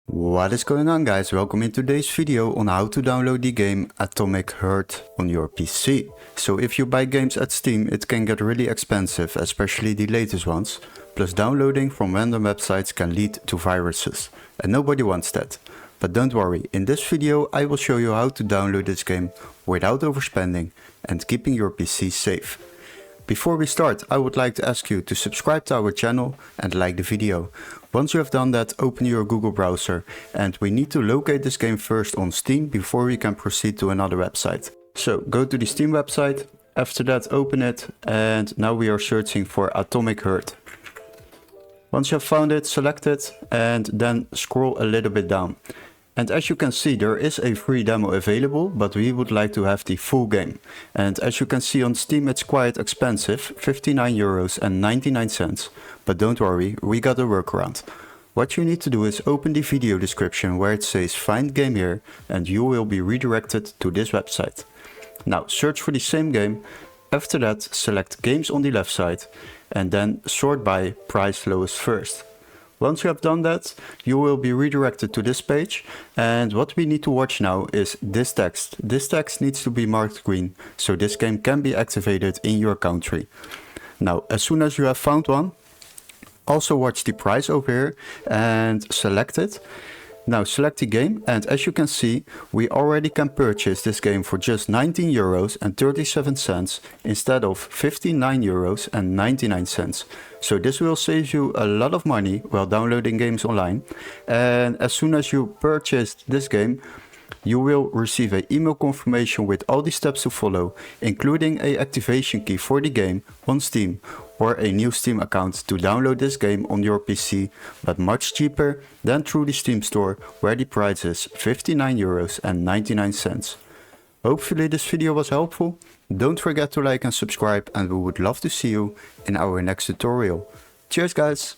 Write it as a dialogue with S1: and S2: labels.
S1: What is going on, guys? Welcome in today's video on how to download the game Atomic Heart on your PC. So if you buy games at Steam, it can get really expensive, especially the latest ones. Plus downloading from random websites can lead to viruses, and nobody wants that. But don't worry, in this video I will show you how to download this game without overspending and keeping your PC safe. Before we start, I would like to ask you to subscribe to our channel and like the video. Once you have done that, open your Google browser, and we need to locate this game first on Steam before we can proceed to another website. So go to the Steam website, after that open it, and now we are searching for Atomic Heart. Once you have found it, select it and then scroll a little bit down. And as you can see, there is a free demo available, but we would like to have the full game. And as you can see on Steam, it's quite expensive, €59.99. But don't worry, we got a workaround. What you need to do is open the video description where it says find game here, and you will be redirected to this website. Now search for the same game. After that, select games on the left side and then sort by price lowest first. Once you have done that, you will be redirected to this page, and what we need to watch now is this text. This text needs to be marked green, so this game can be activated in your country. Now, as soon as you have found one, also watch the price over here and select it. Now select the game, and as you can see, we already can purchase this game for just €19.37 instead of €59.99. So this will save you a lot of money while downloading games online. And as soon as you purchase this game, you will receive an email confirmation with all the steps to follow, including an activation key for the game on Steam or a new Steam account to download this game on your PC, but much cheaper than through the Steam store where the price is €59.99. Hopefully this video was helpful. Don't forget to like and subscribe, and we would love to see you in our next tutorial. Cheers, guys!